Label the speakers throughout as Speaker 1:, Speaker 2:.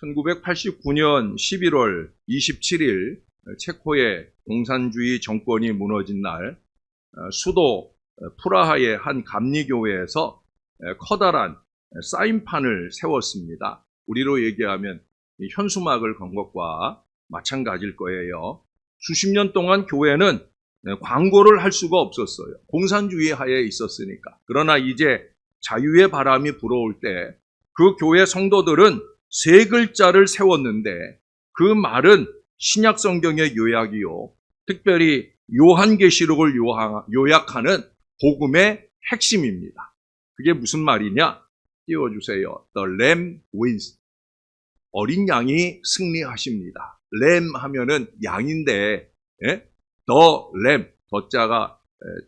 Speaker 1: 1989년 11월 27일 체코의 공산주의 정권이 무너진 날 수도 프라하의 한 감리교회에서 커다란 사인판을 세웠습니다. 우리로 얘기하면 현수막을 건 것과 마찬가지일 거예요. 수십 년 동안 교회는 광고를 할 수가 없었어요. 공산주의 하에 있었으니까. 그러나 이제 자유의 바람이 불어올 때 그 교회 성도들은 세 글자를 세웠는데 그 말은 신약 성경의 요약이요. 특별히 요한계시록을 요약하는 복음의 핵심입니다. 그게 무슨 말이냐? 띄워주세요. The Lamb wins. 어린 양이 승리하십니다. 램 하면은 양인데, 더 램, 더자가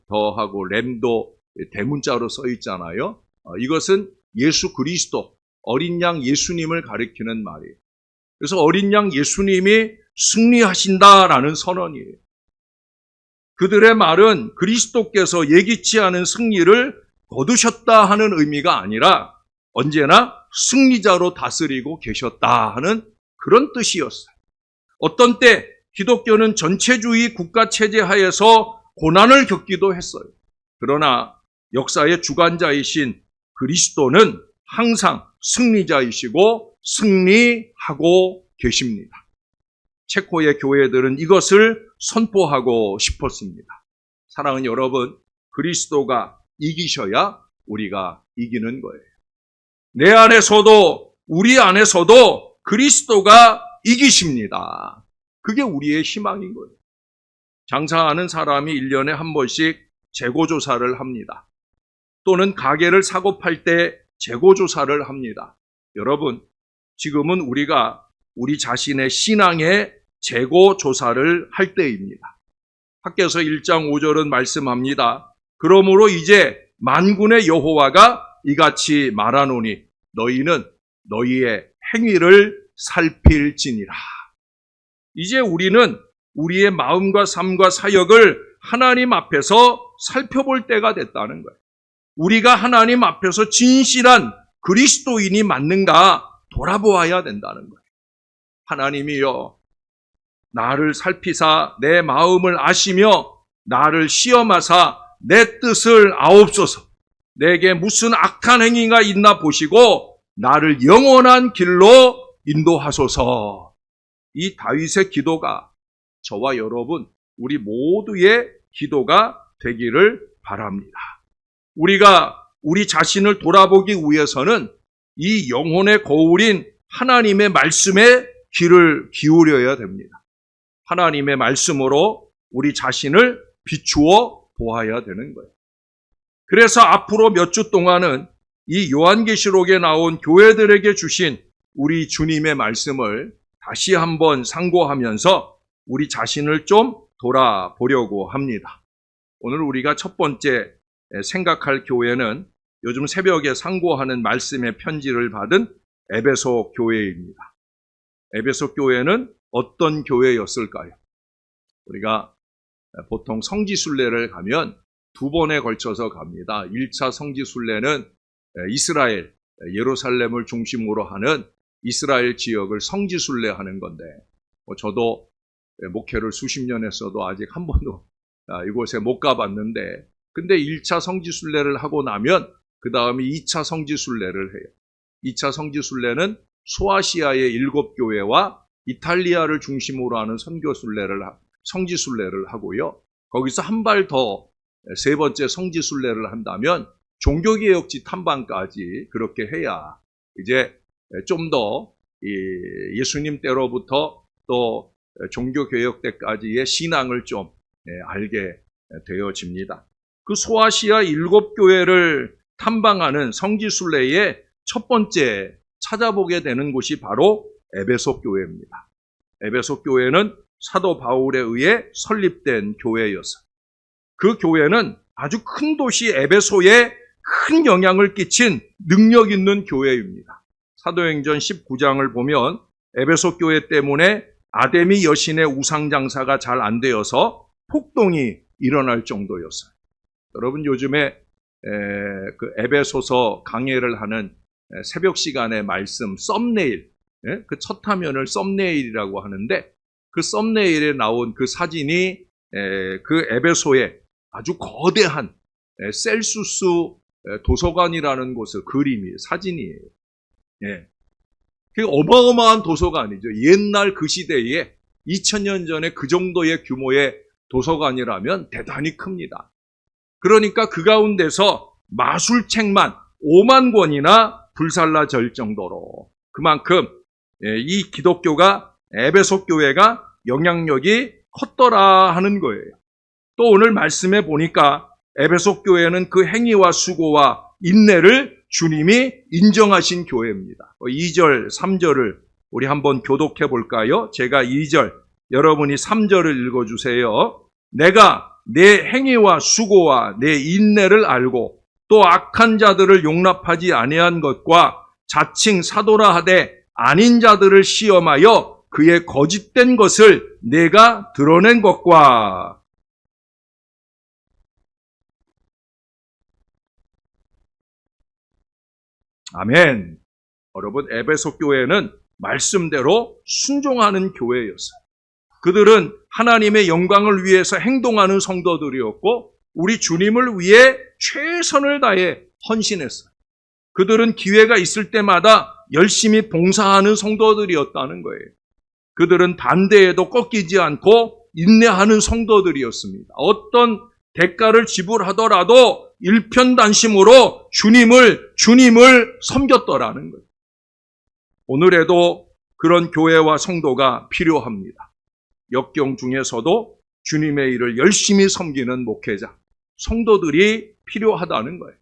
Speaker 1: 더하고 램도 대문자로 써 있잖아요. 이것은 예수 그리스도, 어린 양 예수님을 가리키는 말이에요. 그래서 어린 양 예수님이 승리하신다라는 선언이에요. 그들의 말은 그리스도께서 예기치 않은 승리를 거두셨다 하는 의미가 아니라 언제나 승리자로 다스리고 계셨다 하는 그런 뜻이었어요. 어떤 때 기독교는 전체주의 국가체제 하에서 고난을 겪기도 했어요. 그러나 역사의 주관자이신 그리스도는 항상 승리자이시고 승리하고 계십니다. 체코의 교회들은 이것을 선포하고 싶었습니다. 사랑하는 여러분, 그리스도가 이기셔야 우리가 이기는 거예요. 내 안에서도 우리 안에서도 그리스도가 이기십니다. 그게 우리의 희망인 거예요. 장사하는 사람이 1년에 한 번씩 재고조사를 합니다. 또는 가게를 사고 팔 때 재고조사를 합니다. 여러분, 지금은 우리가 우리 자신의 신앙의 재고조사를 할 때입니다. 학개서 1장 5절은 말씀합니다. 그러므로 이제 만군의 여호와가 이같이 말하노니 너희는 너희의 행위를 살필지니라. 이제 우리는 우리의 마음과 삶과 사역을 하나님 앞에서 살펴볼 때가 됐다는 거예요. 우리가 하나님 앞에서 진실한 그리스도인이 맞는가 돌아보아야 된다는 거예요. 하나님이여, 나를 살피사 내 마음을 아시며 나를 시험하사 내 뜻을 아옵소서. 내게 무슨 악한 행위가 있나 보시고 나를 영원한 길로 인도하소서. 이 다윗의 기도가 저와 여러분, 우리 모두의 기도가 되기를 바랍니다. 우리가 우리 자신을 돌아보기 위해서는 이 영혼의 거울인 하나님의 말씀에 귀를 기울여야 됩니다. 하나님의 말씀으로 우리 자신을 비추어 보아야 되는 거예요. 그래서 앞으로 몇 주 동안은 이 요한계시록에 나온 교회들에게 주신 우리 주님의 말씀을 다시 한번 상고하면서 우리 자신을 좀 돌아보려고 합니다. 오늘 우리가 첫 번째 생각할 교회는 요즘 새벽에 상고하는 말씀의 편지를 받은 에베소 교회입니다. 에베소 교회는 어떤 교회였을까요? 우리가 보통 성지순례를 가면 두 번에 걸쳐서 갑니다. 1차 성지순례는 이스라엘, 예루살렘을 중심으로 하는 이스라엘 지역을 성지순례하는 건데, 저도 목회를 수십 년 했어도 아직 한 번도 이곳에 못 가봤는데, 근데 1차 성지순례를 하고 나면 그 다음에 2차 성지순례를 해요. 2차 성지순례는 소아시아의 7교회와 이탈리아를 중심으로 하는 성지순례를 하고요. 거기서 한 발 더 세 번째 성지순례를 한다면 종교개혁지 탐방까지 그렇게 해야 이제 좀 더 예수님 때로부터 또 종교개혁 때까지의 신앙을 좀 알게 되어집니다. 그 소아시아 7교회를 탐방하는 성지순례의 첫 번째 찾아보게 되는 곳이 바로 에베소 교회입니다. 에베소 교회는 사도 바울에 의해 설립된 교회였어요. 그 교회는 아주 큰 도시 에베소에 큰 영향을 끼친 능력 있는 교회입니다. 사도행전 19장을 보면 에베소 교회 때문에 아데미 여신의 우상 장사가 잘 안 되어서 폭동이 일어날 정도였어요. 여러분, 요즘에 그 에베소서 강해를 하는 새벽 시간의 말씀 썸네일 그 첫 화면을 썸네일이라고 하는데 그 썸네일에 나온 그 사진이 그 에베소의 아주 거대한 셀수스 도서관이라는 곳의 그림이에요. 사진이에요. 예. 그 어마어마한 도서관이죠. 옛날 그 시대에 2000년 전에 그 정도의 규모의 도서관이라면 대단히 큽니다. 그러니까 그 가운데서 마술책만 5만 권이나 불살라질 정도로 그만큼 이 기독교가 에베소 교회가 영향력이 컸더라 하는 거예요. 또 오늘 말씀해 보니까 에베소 교회는 그 행위와 수고와 인내를 주님이 인정하신 교회입니다. 2절, 3절을 우리 한번 교독해 볼까요? 제가 2절, 여러분이 3절을 읽어주세요. 내가 내 행위와 수고와 내 인내를 알고 또 악한 자들을 용납하지 아니한 것과 자칭 사도라 하되 아닌 자들을 시험하여 그의 거짓된 것을 내가 드러낸 것과 아멘. 여러분, 에베소 교회는 말씀대로 순종하는 교회였어요. 그들은 하나님의 영광을 위해서 행동하는 성도들이었고 우리 주님을 위해 최선을 다해 헌신했어요. 그들은 기회가 있을 때마다 열심히 봉사하는 성도들이었다는 거예요. 그들은 반대에도 꺾이지 않고 인내하는 성도들이었습니다. 어떤 대가를 지불하더라도 일편단심으로 주님을 섬겼더라는 거예요. 오늘에도 그런 교회와 성도가 필요합니다. 역경 중에서도 주님의 일을 열심히 섬기는 목회자, 성도들이 필요하다는 거예요.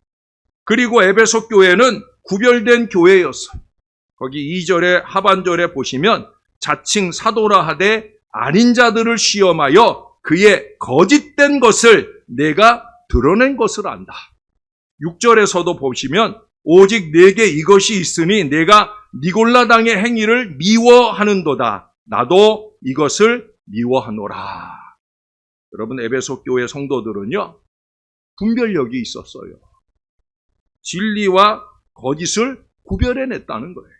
Speaker 1: 그리고 에베소 교회는 구별된 교회였어요. 거기 2절의 하반절에 보시면 자칭 사도라 하되 아닌 자들을 시험하여 그의 거짓된 것을 내가 드러낸 것을 안다. 6절에서도 보시면 오직 내게 이것이 있으니 내가 니골라당의 행위를 미워하는도다. 나도 이것을 미워하노라. 여러분, 에베소 교회 성도들은요, 분별력이 있었어요. 진리와 거짓을 구별해냈다는 거예요.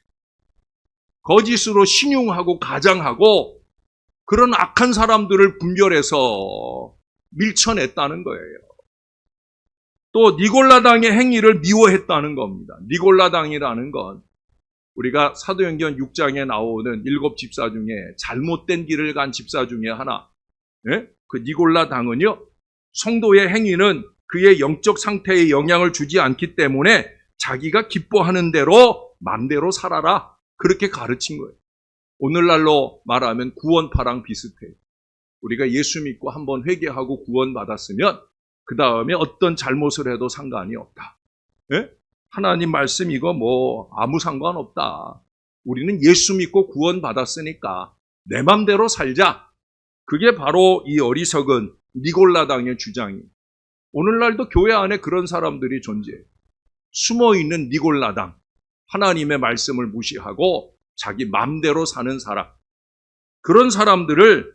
Speaker 1: 거짓으로 신용하고 가장하고 그런 악한 사람들을 분별해서 밀쳐냈다는 거예요. 또 니골라당의 행위를 미워했다는 겁니다. 니골라당이라는 건 우리가 사도행전 6장에 나오는 7 집사 중에 잘못된 길을 간 집사 중에 하나, 그 니골라당은요, 성도의 행위는 그의 영적 상태에 영향을 주지 않기 때문에 자기가 기뻐하는 대로 맘대로 살아라, 그렇게 가르친 거예요. 오늘날로 말하면 구원파랑 비슷해요. 우리가 예수 믿고 한번 회개하고 구원받았으면 그 다음에 어떤 잘못을 해도 상관이 없다. 하나님 말씀 이거 뭐 아무 상관없다. 우리는 예수 믿고 구원받았으니까 내 맘대로 살자. 그게 바로 이 어리석은 니골라당의 주장이에요. 오늘날도 교회 안에 그런 사람들이 존재해요. 숨어있는 니골라당, 하나님의 말씀을 무시하고 자기 맘대로 사는 사람. 그런 사람들을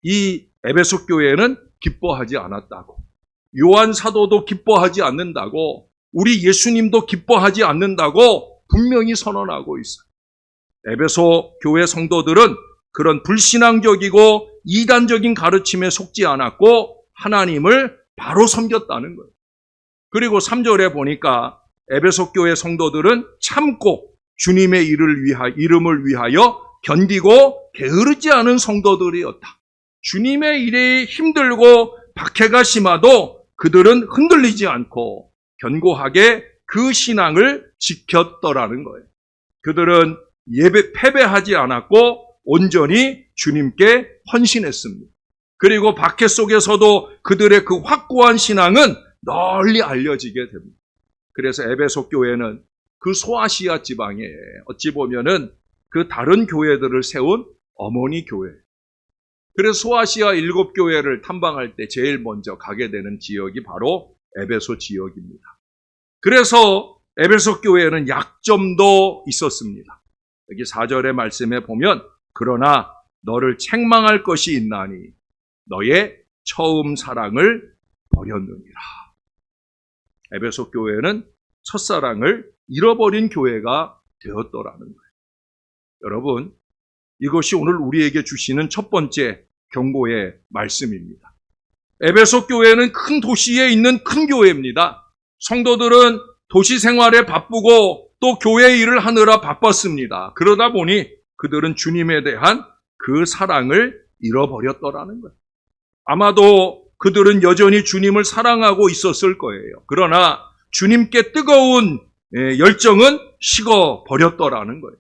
Speaker 1: 이 에베소 교회는 기뻐하지 않았다고. 요한 사도도 기뻐하지 않는다고. 우리 예수님도 기뻐하지 않는다고 분명히 선언하고 있어요. 에베소 교회 성도들은 그런 불신앙적이고 이단적인 가르침에 속지 않았고 하나님을 바로 섬겼다는 거예요. 그리고 3절에 보니까 에베소 교회 성도들은 참고 주님의 이름을 위하여 견디고 게으르지 않은 성도들이었다. 주님의 일이 힘들고 박해가 심하도 그들은 흔들리지 않고 견고하게 그 신앙을 지켰더라는 거예요. 그들은 패배하지 않았고 온전히 주님께 헌신했습니다. 그리고 박해 속에서도 그들의 그 확고한 신앙은 널리 알려지게 됩니다. 그래서 에베소 교회는 그 소아시아 지방에 어찌 보면은 그 다른 교회들을 세운 어머니 교회. 그래서 소아시아 7교회를 탐방할 때 제일 먼저 가게 되는 지역이 바로 에베소 지역입니다. 그래서 에베소 교회에는 약점도 있었습니다. 여기 4절의 말씀에 보면 그러나 너를 책망할 것이 있나니 너의 처음 사랑을 버렸느니라. 에베소 교회는 첫사랑을 잃어버린 교회가 되었더라는 거예요. 여러분, 이것이 오늘 우리에게 주시는 첫 번째 경고의 말씀입니다. 에베소 교회는 큰 도시에 있는 큰 교회입니다. 성도들은 도시 생활에 바쁘고 또 교회 일을 하느라 바빴습니다. 그러다 보니 그들은 주님에 대한 그 사랑을 잃어버렸더라는 거예요. 아마도 그들은 여전히 주님을 사랑하고 있었을 거예요. 그러나 주님께 뜨거운 열정은 식어버렸더라는 거예요.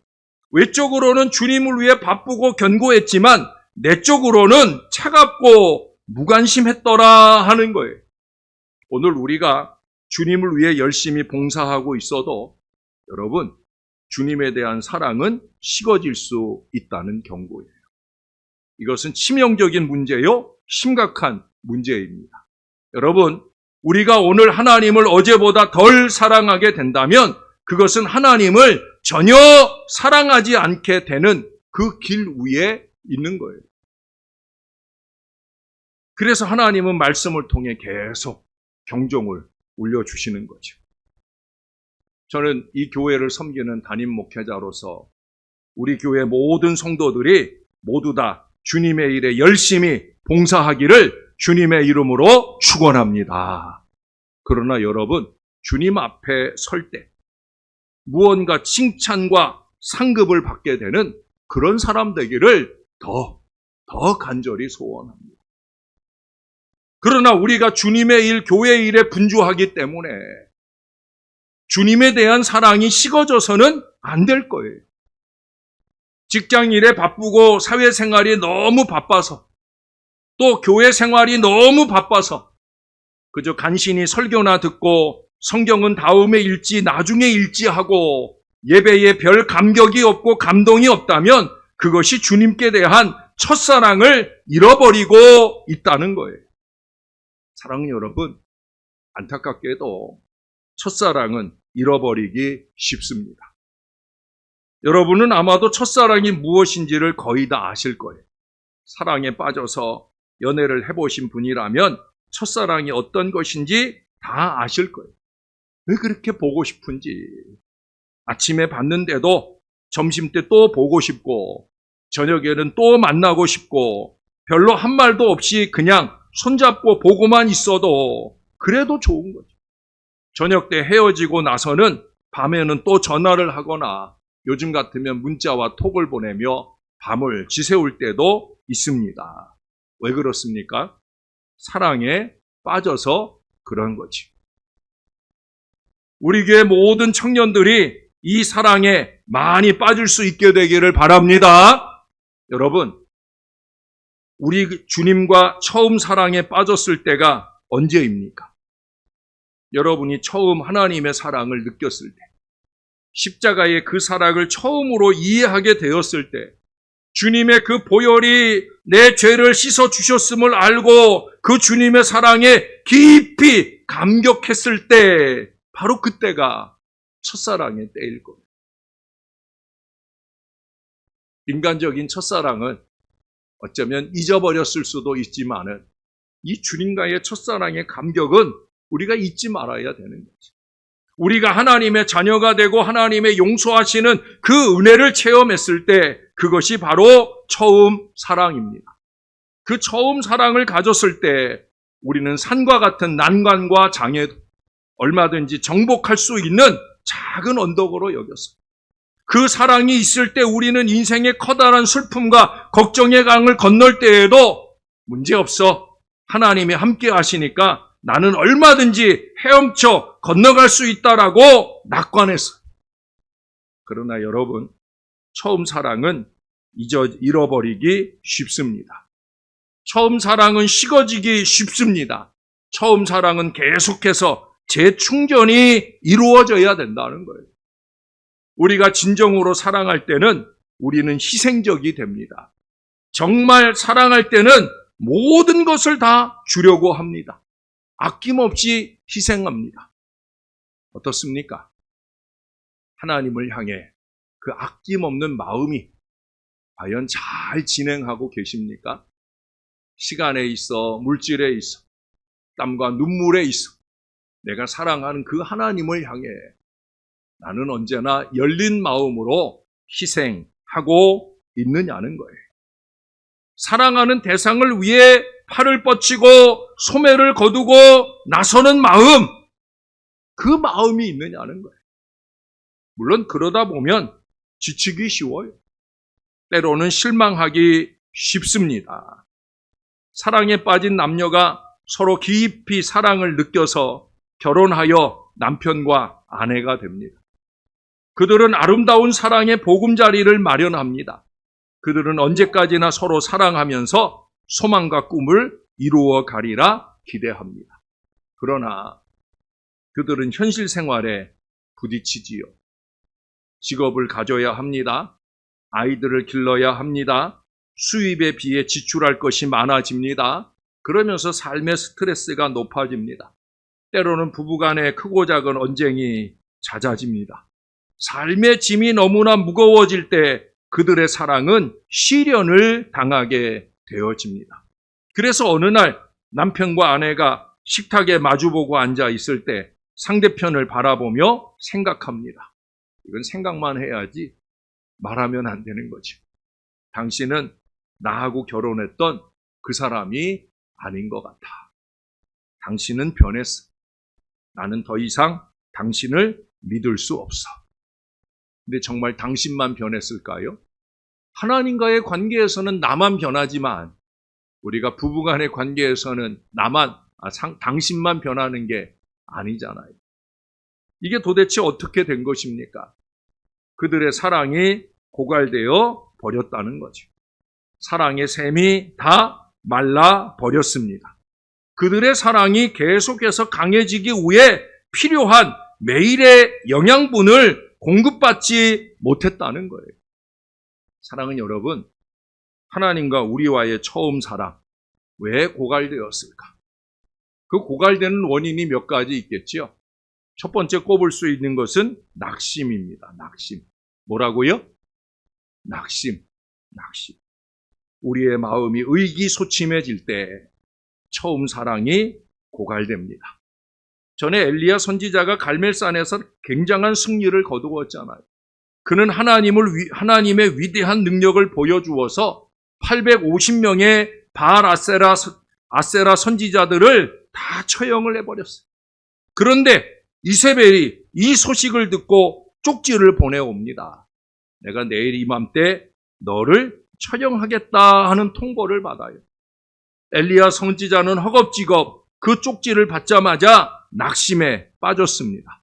Speaker 1: 외적으로는 주님을 위해 바쁘고 견고했지만 내적으로는 차갑고 무관심했더라 하는 거예요. 오늘 우리가 주님을 위해 열심히 봉사하고 있어도 여러분, 주님에 대한 사랑은 식어질 수 있다는 경고예요. 이것은 치명적인 문제요, 심각한 문제입니다. 여러분, 우리가 오늘 하나님을 어제보다 덜 사랑하게 된다면 그것은 하나님을 전혀 사랑하지 않게 되는 그 길 위에 있는 거예요. 그래서 하나님은 말씀을 통해 계속 경종을 울려주시는 거죠. 저는 이 교회를 섬기는 담임 목회자로서 우리 교회 모든 성도들이 모두 다 주님의 일에 열심히 봉사하기를 주님의 이름으로 축원합니다. 그러나 여러분, 주님 앞에 설 때 무언가 칭찬과 상급을 받게 되는 그런 사람 되기를 더 간절히 소원합니다. 그러나 우리가 주님의 일, 교회의 일에 분주하기 때문에 주님에 대한 사랑이 식어져서는 안 될 거예요. 직장 일에 바쁘고 사회생활이 너무 바빠서 또 교회 생활이 너무 바빠서 그저 간신히 설교나 듣고 성경은 다음에 읽지 나중에 읽지 하고 예배에 별 감격이 없고 감동이 없다면 그것이 주님께 대한 첫사랑을 잃어버리고 있다는 거예요. 사랑하는 여러분, 안타깝게도 첫사랑은 잃어버리기 쉽습니다. 여러분은 아마도 첫사랑이 무엇인지를 거의 다 아실 거예요. 사랑에 빠져서 연애를 해보신 분이라면 첫사랑이 어떤 것인지 다 아실 거예요. 왜 그렇게 보고 싶은지. 아침에 봤는데도 점심때 또 보고 싶고 저녁에는 또 만나고 싶고 별로 한 말도 없이 그냥 손잡고 보고만 있어도 그래도 좋은 거죠. 저녁 때 헤어지고 나서는 밤에는 또 전화를 하거나 요즘 같으면 문자와 톡을 보내며 밤을 지새울 때도 있습니다. 왜 그렇습니까? 사랑에 빠져서 그런 거지. 우리 교회 모든 청년들이 이 사랑에 많이 빠질 수 있게 되기를 바랍니다. 여러분, 우리 주님과 처음 사랑에 빠졌을 때가 언제입니까? 여러분이 처음 하나님의 사랑을 느꼈을 때, 십자가의 그 사랑을 처음으로 이해하게 되었을 때, 주님의 그 보혈이 내 죄를 씻어 주셨음을 알고 그 주님의 사랑에 깊이 감격했을 때, 바로 그때가 첫사랑의 때일 겁니다. 인간적인 첫사랑은 어쩌면 잊어버렸을 수도 있지만은 이 주님과의 첫사랑의 감격은 우리가 잊지 말아야 되는 거죠. 우리가 하나님의 자녀가 되고 하나님의 용서하시는 그 은혜를 체험했을 때 그것이 바로 처음 사랑입니다. 그 처음 사랑을 가졌을 때 우리는 산과 같은 난관과 장애도 얼마든지 정복할 수 있는 작은 언덕으로 여겼어요. 그 사랑이 있을 때 우리는 인생의 커다란 슬픔과 걱정의 강을 건널 때에도 문제없어. 하나님이 함께 하시니까 나는 얼마든지 헤엄쳐 건너갈 수 있다라고 낙관했어요. 그러나 여러분, 처음 사랑은 잃어버리기 쉽습니다. 처음 사랑은 식어지기 쉽습니다. 처음 사랑은 계속해서 재충전이 이루어져야 된다는 거예요. 우리가 진정으로 사랑할 때는 우리는 희생적이 됩니다. 정말 사랑할 때는 모든 것을 다 주려고 합니다. 아낌없이 희생합니다. 어떻습니까? 하나님을 향해 그 아낌없는 마음이 과연 잘 진행하고 계십니까? 시간에 있어, 물질에 있어, 땀과 눈물에 있어, 내가 사랑하는 그 하나님을 향해 나는 언제나 열린 마음으로 희생, 하고 있느냐는 거예요. 사랑하는 대상을 위해 팔을 뻗치고 소매를 거두고 나서는 마음, 그 마음이 있느냐는 거예요. 물론 그러다 보면 지치기 쉬워요. 때로는 실망하기 쉽습니다. 사랑에 빠진 남녀가 서로 깊이 사랑을 느껴서 결혼하여 남편과 아내가 됩니다. 그들은 아름다운 사랑의 보금자리를 마련합니다. 그들은 언제까지나 서로 사랑하면서 소망과 꿈을 이루어 가리라 기대합니다. 그러나 그들은 현실 생활에 부딪히지요. 직업을 가져야 합니다. 아이들을 길러야 합니다. 수입에 비해 지출할 것이 많아집니다. 그러면서 삶의 스트레스가 높아집니다. 때로는 부부간의 크고 작은 언쟁이 잦아집니다. 삶의 짐이 너무나 무거워질 때 그들의 사랑은 시련을 당하게 되어집니다. 그래서 어느 날 남편과 아내가 식탁에 마주보고 앉아 있을 때 상대편을 바라보며 생각합니다. 이건 생각만 해야지 말하면 안 되는 거죠. 당신은 나하고 결혼했던 그 사람이 아닌 것 같아. 당신은 변했어. 나는 더 이상 당신을 믿을 수 없어. 근데 정말 당신만 변했을까요? 하나님과의 관계에서는 나만 변하지만 우리가 부부간의 관계에서는 당신만 변하는 게 아니잖아요. 이게 도대체 어떻게 된 것입니까? 그들의 사랑이 고갈되어 버렸다는 거죠. 사랑의 샘이 다 말라 버렸습니다. 그들의 사랑이 계속해서 강해지기 위해 필요한 매일의 영양분을 공급받지 못했다는 거예요. 사랑은 여러분, 하나님과 우리와의 처음 사랑, 왜 고갈되었을까? 그 고갈되는 원인이 몇 가지 있겠죠. 첫 번째 꼽을 수 있는 것은 낙심입니다. 낙심. 뭐라고요? 낙심. 우리의 마음이 의기소침해질 때 처음 사랑이 고갈됩니다. 전에 엘리야 선지자가 갈멜산에서 굉장한 승리를 거두었잖아요. 그는 하나님의 위대한 능력을 보여주어서 850명의 바알 아세라 선지자들을 다 처형을 해버렸어요. 그런데 이세벨이 이 소식을 듣고 쪽지를 보내옵니다. 내가 내일 이맘때 너를 처형하겠다 하는 통보를 받아요. 엘리야 선지자는 허겁지겁 그 쪽지를 받자마자 낙심에 빠졌습니다.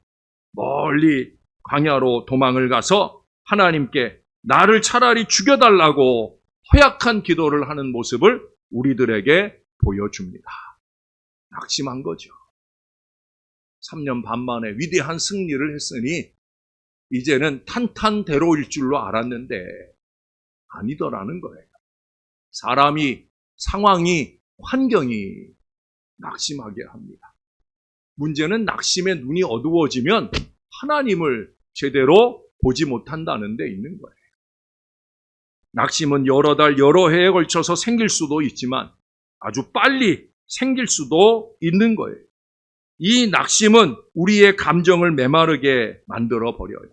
Speaker 1: 멀리 광야로 도망을 가서 하나님께 나를 차라리 죽여달라고 허약한 기도를 하는 모습을 우리들에게 보여줍니다. 낙심한 거죠. 3년 반 만에 위대한 승리를 했으니 이제는 탄탄대로일 줄로 알았는데 아니더라는 거예요. 사람이, 상황이, 환경이 낙심하게 합니다. 문제는 낙심의 눈이 어두워지면 하나님을 제대로 보지 못한다는 데 있는 거예요. 낙심은 여러 달, 여러 해에 걸쳐서 생길 수도 있지만 아주 빨리 생길 수도 있는 거예요. 이 낙심은 우리의 감정을 메마르게 만들어 버려요.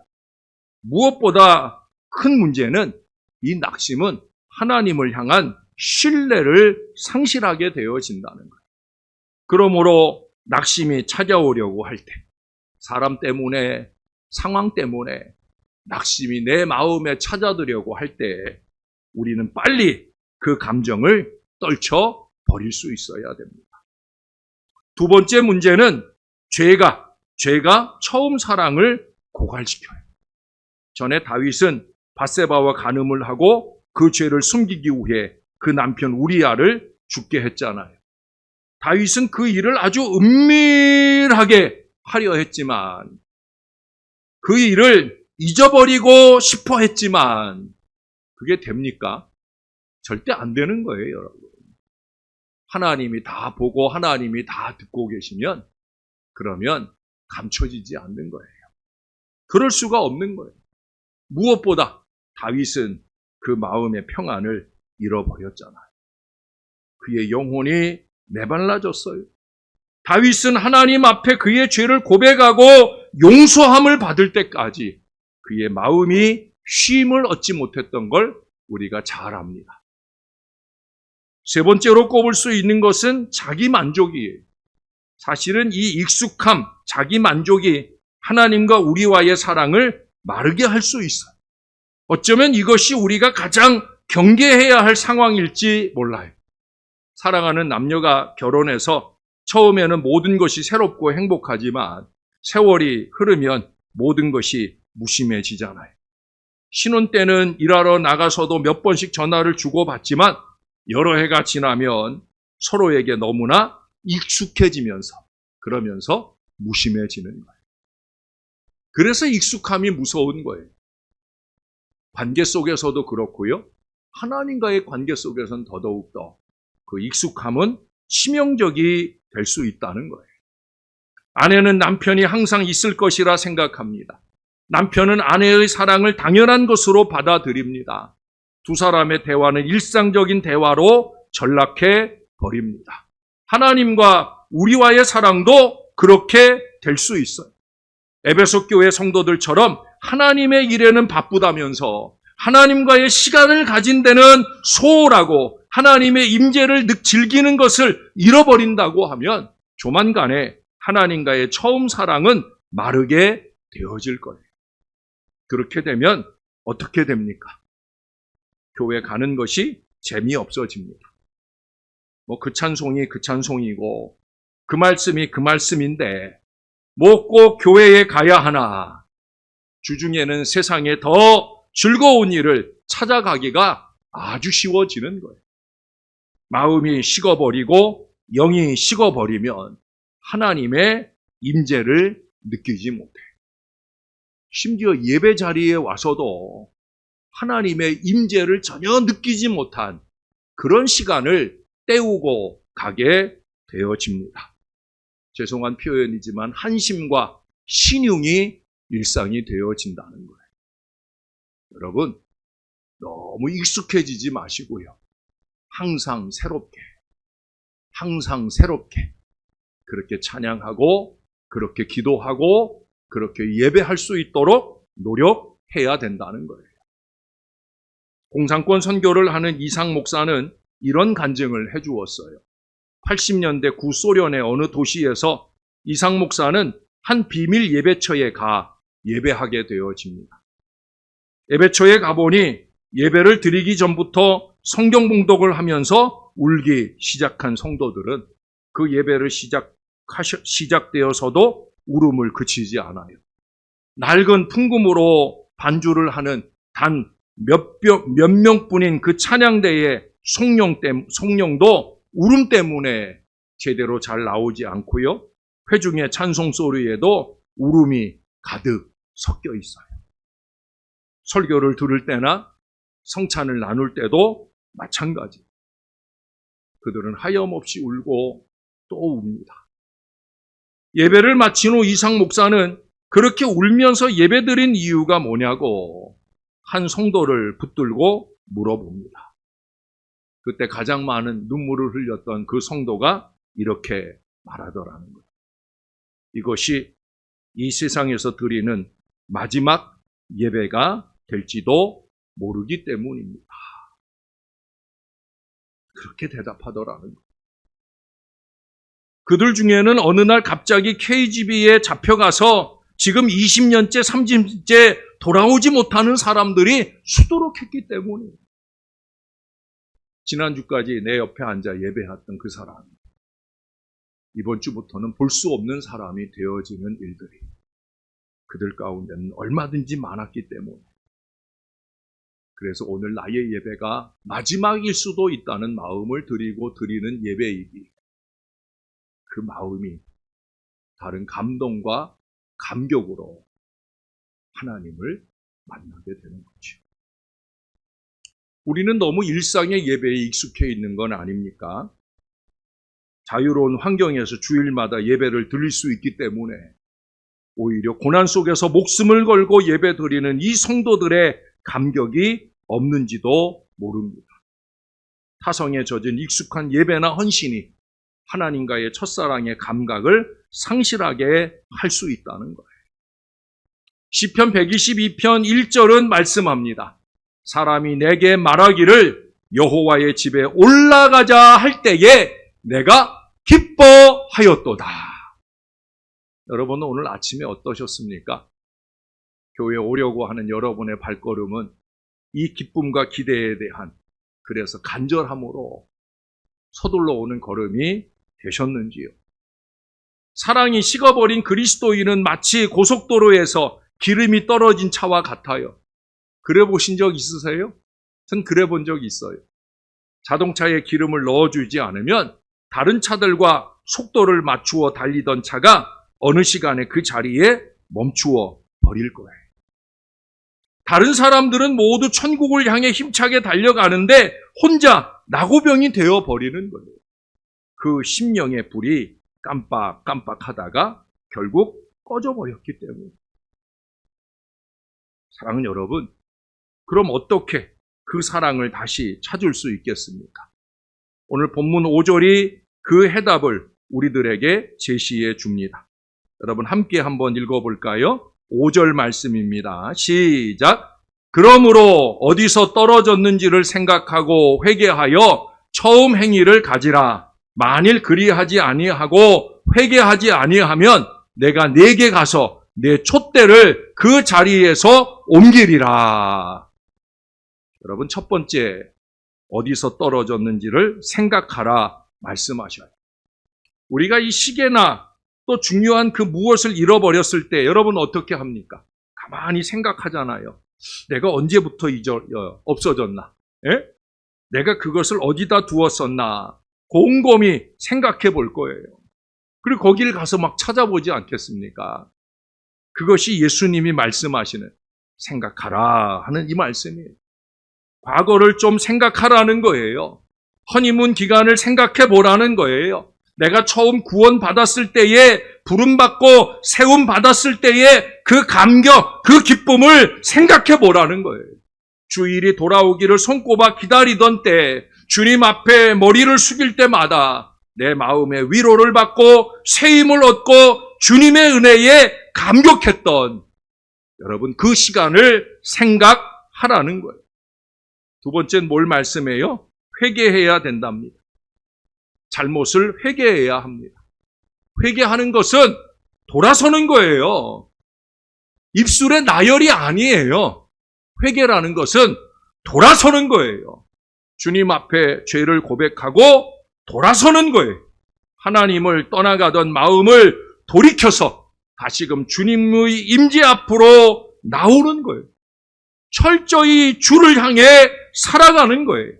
Speaker 1: 무엇보다 큰 문제는 이 낙심은 하나님을 향한 신뢰를 상실하게 되어진다는 거예요. 그러므로 낙심이 찾아오려고 할 때, 사람 때문에, 상황 때문에 낙심이 내 마음에 찾아들려고 할 때 우리는 빨리 그 감정을 떨쳐 버릴 수 있어야 됩니다. 두 번째 문제는 죄가 처음 사랑을 고갈시켜요. 전에 다윗은 밧세바와 간음을 하고 그 죄를 숨기기 위해 그 남편 우리아를 죽게 했잖아요. 다윗은 그 일을 아주 은밀하게 하려 했지만 그 일을 잊어버리고 싶어 했지만 그게 됩니까? 절대 안 되는 거예요, 여러분. 하나님이 다 보고 하나님이 다 듣고 계시면 그러면 감춰지지 않는 거예요. 그럴 수가 없는 거예요. 무엇보다 다윗은 그 마음의 평안을 잃어버렸잖아요. 그의 영혼이 메말라졌어요. 다윗은 하나님 앞에 그의 죄를 고백하고 용서함을 받을 때까지 그의 마음이 쉼을 얻지 못했던 걸 우리가 잘 압니다. 세 번째로 꼽을 수 있는 것은 자기 만족이에요. 사실은 이 익숙함, 자기 만족이 하나님과 우리와의 사랑을 마르게 할 수 있어요. 어쩌면 이것이 우리가 가장 경계해야 할 상황일지 몰라요. 사랑하는 남녀가 결혼해서 처음에는 모든 것이 새롭고 행복하지만 세월이 흐르면 모든 것이 무심해지잖아요. 신혼 때는 일하러 나가서도 몇 번씩 전화를 주고받지만 여러 해가 지나면 서로에게 너무나 익숙해지면서 그러면서 무심해지는 거예요. 그래서 익숙함이 무서운 거예요. 관계 속에서도 그렇고요. 하나님과의 관계 속에서는 더더욱더 그 익숙함은 치명적이 될 수 있다는 거예요. 아내는 남편이 항상 있을 것이라 생각합니다. 남편은 아내의 사랑을 당연한 것으로 받아들입니다. 두 사람의 대화는 일상적인 대화로 전락해 버립니다. 하나님과 우리와의 사랑도 그렇게 될 수 있어요. 에베소 교회 성도들처럼 하나님의 일에는 바쁘다면서 하나님과의 시간을 가진 데는 소홀하고 하나님의 임재를 즐기는 것을 잃어버린다고 하면 조만간에 하나님과의 처음 사랑은 마르게 되어질 거예요. 그렇게 되면 어떻게 됩니까? 교회 가는 것이 재미없어집니다. 그 찬송이 그 찬송이고 그 말씀이 그 말씀인데 꼭 교회에 가야 하나? 주중에는 세상에 더 즐거운 일을 찾아가기가 아주 쉬워지는 거예요. 마음이 식어버리고 영이 식어버리면 하나님의 임재를 느끼지 못해요. 심지어 예배 자리에 와서도 하나님의 임재를 전혀 느끼지 못한 그런 시간을 때우고 가게 되어집니다. 죄송한 표현이지만 한심과 신용이 일상이 되어진다는 거예요. 여러분, 너무 익숙해지지 마시고요. 항상 새롭게 그렇게 찬양하고 그렇게 기도하고 그렇게 예배할 수 있도록 노력해야 된다는 거예요. 공산권 선교를 하는 이상 목사는 이런 간증을 해주었어요. 80년대 구소련의 어느 도시에서 이상 목사는 한 비밀 예배처에 가 예배하게 되어집니다. 예배처에 가보니 예배를 드리기 전부터 성경 봉독을 하면서 울기 시작한 성도들은 그 예배를 시작되어서도 울음을 그치지 않아요. 낡은 풍금으로 반주를 하는 단 몇 명뿐인 그 찬양대의 송령도 울음 때문에 제대로 잘 나오지 않고요. 회중의 찬송 소리에도 울음이 가득 섞여 있어요. 설교를 들을 때나 성찬을 나눌 때도 마찬가지. 그들은 하염없이 울고 또 웁니다. 예배를 마친 후 이상 목사는 그렇게 울면서 예배드린 이유가 뭐냐고 한 성도를 붙들고 물어봅니다. 그때 가장 많은 눈물을 흘렸던 그 성도가 이렇게 말하더라는 거예요. 이것이 이 세상에서 드리는 마지막 예배가 될지도 모르기 때문입니다. 그렇게 대답하더라는 거예요. 그들 중에는 어느 날 갑자기 KGB에 잡혀가서 지금 20년째, 30년째 돌아오지 못하는 사람들이 수두룩했기 때문이에요. 지난주까지 내 옆에 앉아 예배했던 그 사람, 이번 주부터는 볼 수 없는 사람이 되어지는 일들이 그들 가운데는 얼마든지 많았기 때문에, 그래서 오늘 나의 예배가 마지막일 수도 있다는 마음을 드리는 예배이기, 그 마음이 다른 감동과 감격으로 하나님을 만나게 되는 거죠. 우리는 너무 일상의 예배에 익숙해 있는 건 아닙니까? 자유로운 환경에서 주일마다 예배를 드릴 수 있기 때문에 오히려 고난 속에서 목숨을 걸고 예배 드리는 이 성도들의 감격이 없는지도 모릅니다. 타성에 젖은 익숙한 예배나 헌신이 하나님과의 첫사랑의 감각을 상실하게 할 수 있다는 거예요. 시편 122편 1절은 말씀합니다. 사람이 내게 말하기를 여호와의 집에 올라가자 할 때에 내가 기뻐하였도다. 여러분은 오늘 아침에 어떠셨습니까? 교회에 오려고 하는 여러분의 발걸음은 이 기쁨과 기대에 대한 그래서 간절함으로 서둘러 오는 걸음이 되셨는지요? 사랑이 식어버린 그리스도인은 마치 고속도로에서 기름이 떨어진 차와 같아요. 그래 보신 적 있으세요? 전 그래 본 적이 있어요. 자동차에 기름을 넣어주지 않으면 다른 차들과 속도를 맞추어 달리던 차가 어느 시간에 그 자리에 멈추어 버릴 거예요. 다른 사람들은 모두 천국을 향해 힘차게 달려가는데 혼자 나고병이 되어 버리는 거예요. 그 심령의 불이 깜빡깜빡하다가 결국 꺼져버렸기 때문에. 사랑하는 여러분, 그럼 어떻게 그 사랑을 다시 찾을 수 있겠습니까? 오늘 본문 5절이 그 해답을 우리들에게 제시해 줍니다. 여러분 함께 한번 읽어볼까요? 5절 말씀입니다. 시작. 그러므로 어디서 떨어졌는지를 생각하고 회개하여 처음 행위를 가지라. 만일 그리하지 아니하고 회개하지 아니하면 내가 네게 가서 내 촛대를 그 자리에서 옮기리라. 여러분 첫 번째 어디서 떨어졌는지를 생각하라 말씀하셔요. 우리가 이 시계나 또 중요한 그 무엇을 잃어버렸을 때 여러분 어떻게 합니까? 가만히 생각하잖아요. 내가 언제부터 없어졌나? 예? 내가 그것을 어디다 두었었나? 곰곰이 생각해 볼 거예요. 그리고 거기를 가서 막 찾아보지 않겠습니까? 그것이 예수님이 말씀하시는 생각하라 하는 이 말씀이에요. 과거를 좀 생각하라는 거예요. 허니문 기간을 생각해 보라는 거예요. 내가 처음 구원받았을 때에 부름받고 세움받았을 때에 그 감격, 그 기쁨을 생각해 보라는 거예요. 주일이 돌아오기를 손꼽아 기다리던 때 주님 앞에 머리를 숙일 때마다 내 마음에 위로를 받고 새 힘을 얻고 주님의 은혜에 감격했던 여러분 그 시간을 생각하라는 거예요. 두 번째는 뭘 말씀해요? 회개해야 된답니다. 잘못을 회개해야 합니다. 회개하는 것은 돌아서는 거예요. 입술의 나열이 아니에요. 회개라는 것은 돌아서는 거예요. 주님 앞에 죄를 고백하고 돌아서는 거예요. 하나님을 떠나가던 마음을 돌이켜서 다시금 주님의 임재 앞으로 나오는 거예요. 철저히 주를 향해 살아가는 거예요.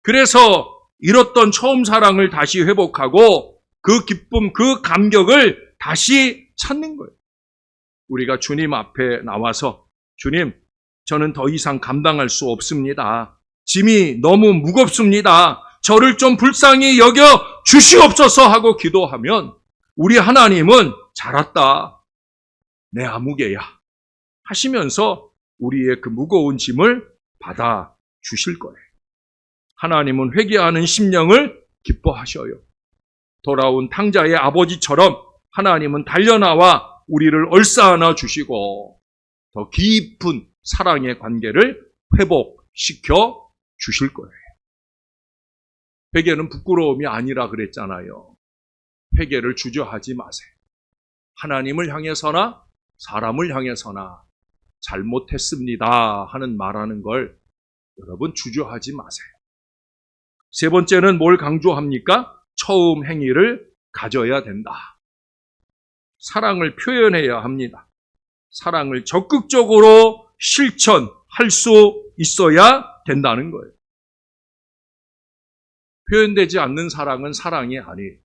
Speaker 1: 그래서 잃었던 처음 사랑을 다시 회복하고 그 기쁨, 그 감격을 다시 찾는 거예요. 우리가 주님 앞에 나와서 주님, 저는 더 이상 감당할 수 없습니다. 짐이 너무 무겁습니다. 저를 좀 불쌍히 여겨 주시옵소서 하고 기도하면 우리 하나님은 잘았다. 내 아무개야 하시면서 우리의 그 무거운 짐을 받아 주실 거예요. 하나님은 회개하는 심령을 기뻐하셔요. 돌아온 탕자의 아버지처럼 하나님은 달려나와 우리를 얼싸안아 주시고 더 깊은 사랑의 관계를 회복시켜 주실 거예요. 회개는 부끄러움이 아니라 그랬잖아요. 회개를 주저하지 마세요. 하나님을 향해서나 사람을 향해서나 잘못했습니다 하는 말하는 걸 여러분 주저하지 마세요. 세 번째는 뭘 강조합니까? 처음 행위를 가져야 된다. 사랑을 표현해야 합니다. 사랑을 적극적으로 실천할 수 있어야 된다는 거예요. 표현되지 않는 사랑은 사랑이 아니에요.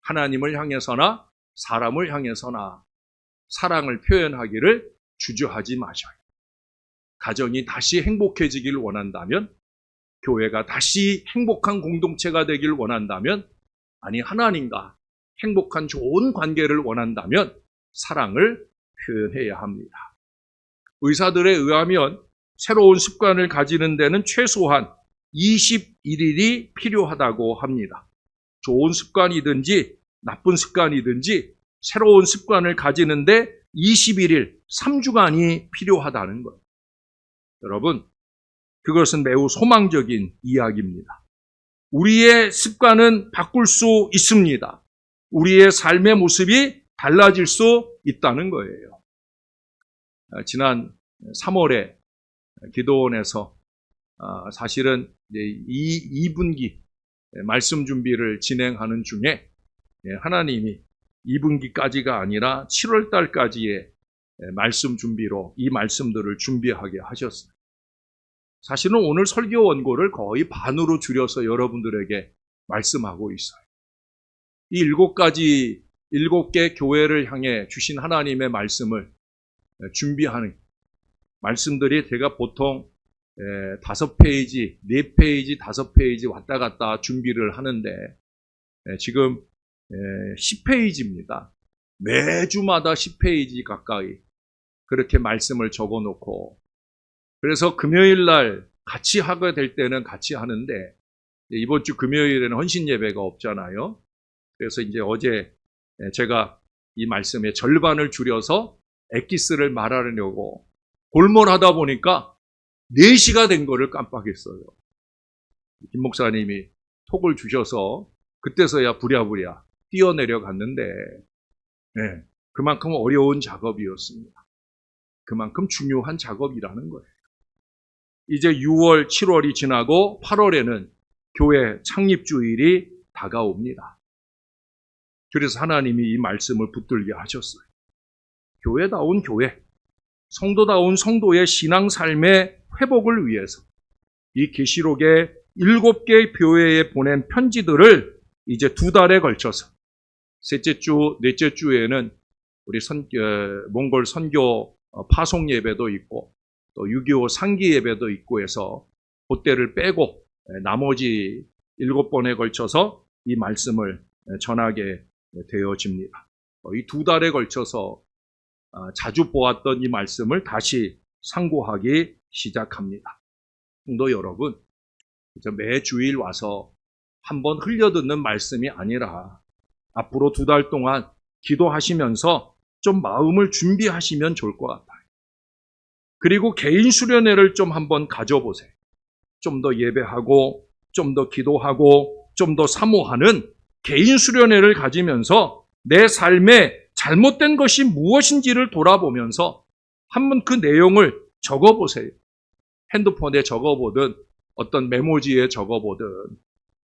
Speaker 1: 하나님을 향해서나 사람을 향해서나 사랑을 표현하기를 주저하지 마셔요. 가정이 다시 행복해지길 원한다면, 교회가 다시 행복한 공동체가 되길 원한다면, 아니 하나님과 행복한 좋은 관계를 원한다면 사랑을 표현해야 합니다. 의사들에 의하면 새로운 습관을 가지는 데는 최소한 21일이 필요하다고 합니다. 좋은 습관이든지 나쁜 습관이든지 새로운 습관을 가지는데 21일, 3주간이 필요하다는 거예요. 여러분, 그것은 매우 소망적인 이야기입니다. 우리의 습관은 바꿀 수 있습니다. 우리의 삶의 모습이 달라질 수 있다는 거예요. 지난 3월에 기도원에서 사실은 2분기 말씀 준비를 진행하는 중에 하나님이 2분기까지가 아니라 7월 달까지의 말씀 준비로 이 말씀들을 준비하게 하셨어요. 사실은 오늘 설교 원고를 거의 반으로 줄여서 여러분들에게 말씀하고 있어요. 이 7개 교회를 향해 주신 하나님의 말씀을 준비하는 말씀들이 제가 보통 5페이지, 4페이지, 5페이지 왔다 갔다 준비를 하는데 지금 10페이지입니다. 매주마다 10페이지 가까이 그렇게 말씀을 적어놓고 그래서 금요일 날 같이 하게 될 때는 같이 하는데 이번 주 금요일에는 헌신 예배가 없잖아요. 그래서 이제 어제 제가 이 말씀의 절반을 줄여서 엑기스를 말하려고 골몰하다 보니까 4시가 된 거를 깜빡했어요. 김 목사님이 톡을 주셔서 그때서야 부랴부랴 뛰어내려 갔는데 그만큼 어려운 작업이었습니다. 그만큼 중요한 작업이라는 거예요. 이제 6월, 7월이 지나고 8월에는 교회 창립주일이 다가옵니다. 그래서 하나님이 이 말씀을 붙들게 하셨어요. 교회다운 교회, 성도다운 성도의 신앙삶의 회복을 위해서 이 계시록의 7개 교회에 보낸 편지들을 이제 2달에 걸쳐서 셋째 주, 넷째 주에는 우리 몽골 선교 파송 예배도 있고 또 6.25 상기 예배도 있고 해서 그때를 빼고 나머지 7번에 걸쳐서 이 말씀을 전하게 되어집니다. 이 2달에 걸쳐서 자주 보았던 이 말씀을 다시 상고하기 시작합니다. 성도 여러분, 매 주일 와서 한번 흘려듣는 말씀이 아니라 앞으로 2달 동안 기도하시면서 좀 마음을 준비하시면 좋을 것 같아요. 그리고 개인 수련회를 좀 한번 가져보세요. 좀 더 예배하고 좀 더 기도하고 좀 더 사모하는 개인 수련회를 가지면서 내 삶에 잘못된 것이 무엇인지를 돌아보면서 한번 그 내용을 적어보세요. 핸드폰에 적어보든 어떤 메모지에 적어보든.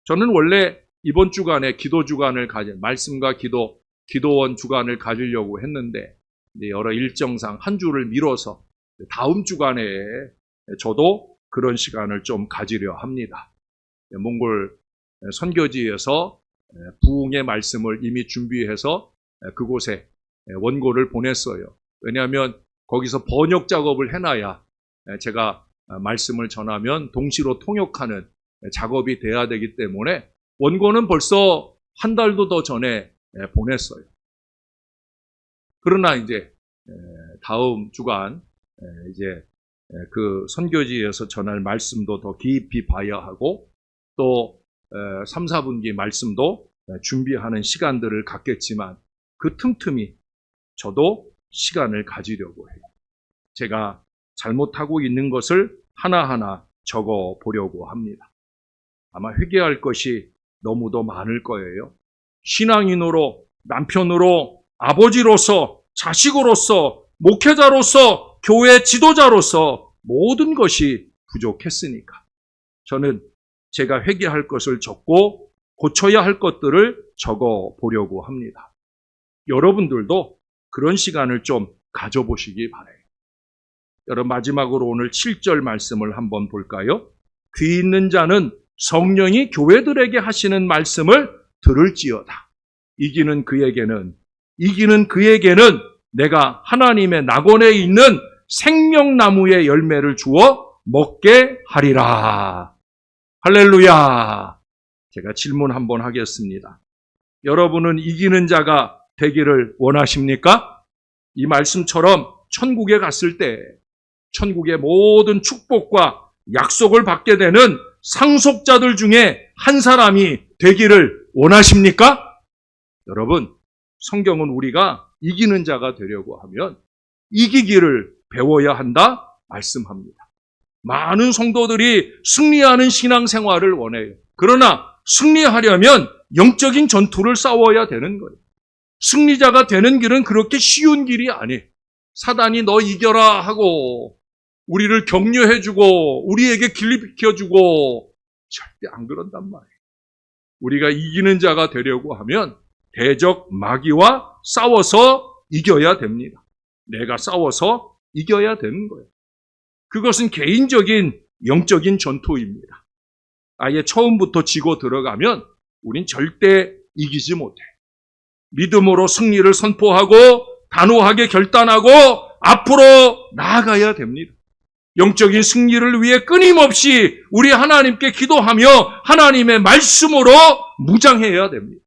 Speaker 1: 저는 원래 이번 주간에 기도 주간을 말씀과 기도원 주간을 가지려고 했는데 여러 일정상 한 주를 미뤄서 다음 주간에 저도 그런 시간을 좀 가지려 합니다. 몽골 선교지에서 부흥의 말씀을 이미 준비해서 그곳에 원고를 보냈어요. 왜냐하면 거기서 번역 작업을 해놔야 제가 말씀을 전하면 동시로 통역하는 작업이 돼야 되기 때문에 원고는 벌써 한 달도 더 전에 보냈어요. 그러나 이제 다음 주간 이제 그 선교지에서 전할 말씀도 더 깊이 봐야 하고 또 3, 4분기 말씀도 준비하는 시간들을 갖겠지만 그 틈틈이 저도 시간을 가지려고 해요. 제가 잘못하고 있는 것을 하나하나 적어 보려고 합니다. 아마 회개할 것이 너무도 많을 거예요. 신앙인으로, 남편으로, 아버지로서, 자식으로서, 목회자로서, 교회 지도자로서 모든 것이 부족했으니까 저는 제가 회개할 것을 적고 고쳐야 할 것들을 적어 보려고 합니다. 여러분들도 그런 시간을 좀 가져보시기 바라요. 여러분 마지막으로 오늘 7절 말씀을 한번 볼까요? 귀 있는 자는 성령이 교회들에게 하시는 말씀을 들을지어다. 이기는 그에게는 내가 하나님의 낙원에 있는 생명나무의 열매를 주어 먹게 하리라. 할렐루야. 제가 질문 한번 하겠습니다. 여러분은 이기는 자가 되기를 원하십니까? 이 말씀처럼 천국에 갔을 때 천국의 모든 축복과 약속을 받게 되는 상속자들 중에 한 사람이 되기를 원하십니까? 여러분, 성경은 우리가 이기는 자가 되려고 하면 이기기를 배워야 한다 말씀합니다. 많은 성도들이 승리하는 신앙생활을 원해요. 그러나 승리하려면 영적인 전투를 싸워야 되는 거예요. 승리자가 되는 길은 그렇게 쉬운 길이 아니에요. 사단이 너 이겨라 하고 우리를 격려해주고 우리에게 길 비켜주고 절대 안 그런단 말이에요. 우리가 이기는 자가 되려고 하면 대적 마귀와 싸워서 이겨야 됩니다. 내가 싸워서 이겨야 되는 거예요. 그것은 개인적인 영적인 전투입니다. 아예 처음부터 지고 들어가면 우린 절대 이기지 못해. 믿음으로 승리를 선포하고 단호하게 결단하고 앞으로 나아가야 됩니다. 영적인 승리를 위해 끊임없이 우리 하나님께 기도하며 하나님의 말씀으로 무장해야 됩니다.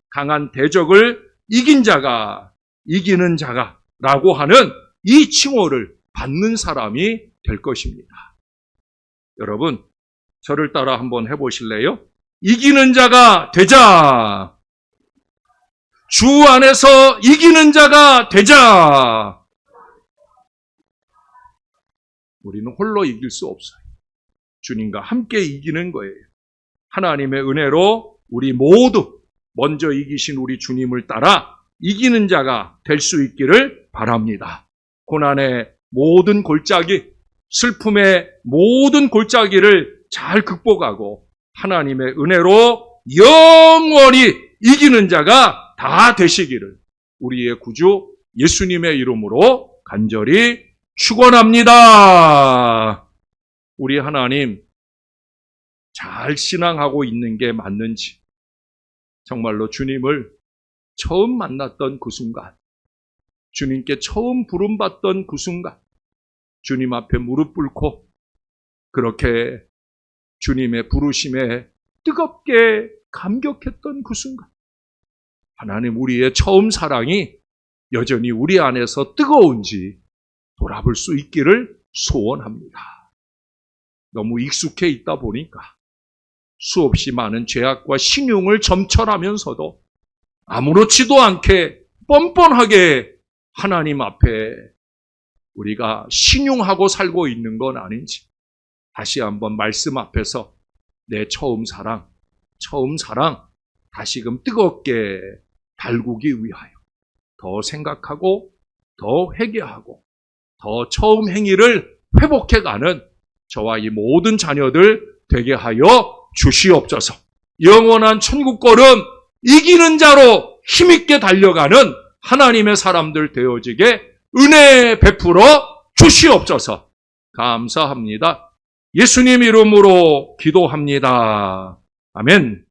Speaker 1: 강한 대적을 이긴 자가, 이기는 자가 라고 하는 이 칭호를 받는 사람이 될 것입니다. 여러분, 저를 따라 한번 해보실래요? 이기는 자가 되자. 주 안에서 이기는 자가 되자. 우리는 홀로 이길 수 없어요. 주님과 함께 이기는 거예요. 하나님의 은혜로 우리 모두 먼저 이기신 우리 주님을 따라 이기는 자가 될 수 있기를 바랍니다. 고난의 모든 골짜기, 슬픔의 모든 골짜기를 잘 극복하고 하나님의 은혜로 영원히 이기는 자가 다 되시기를 우리의 구주 예수님의 이름으로 간절히 축원합니다. 우리 하나님 잘 신앙하고 있는 게 맞는지 정말로 주님을 처음 만났던 그 순간, 주님께 처음 부름받던 그 순간, 주님 앞에 무릎 꿇고 그렇게 주님의 부르심에 뜨겁게 감격했던 그 순간, 하나님 우리의 처음 사랑이 여전히 우리 안에서 뜨거운지 돌아볼 수 있기를 소원합니다. 너무 익숙해 있다 보니까 수없이 많은 죄악과 신용을 점철하면서도 아무렇지도 않게 뻔뻔하게 하나님 앞에 우리가 신용하고 살고 있는 건 아닌지 다시 한번 말씀 앞에서 내 처음 사랑 다시금 뜨겁게 달구기 위하여 더 생각하고 더 회개하고 더 처음 행위를 회복해가는 저와 이 모든 자녀들 되게 하여 주시옵소서. 영원한 천국 걸음 이기는 자로 힘있게 달려가는 하나님의 사람들 되어지게 은혜 베풀어 주시옵소서. 감사합니다. 예수님 이름으로 기도합니다. 아멘.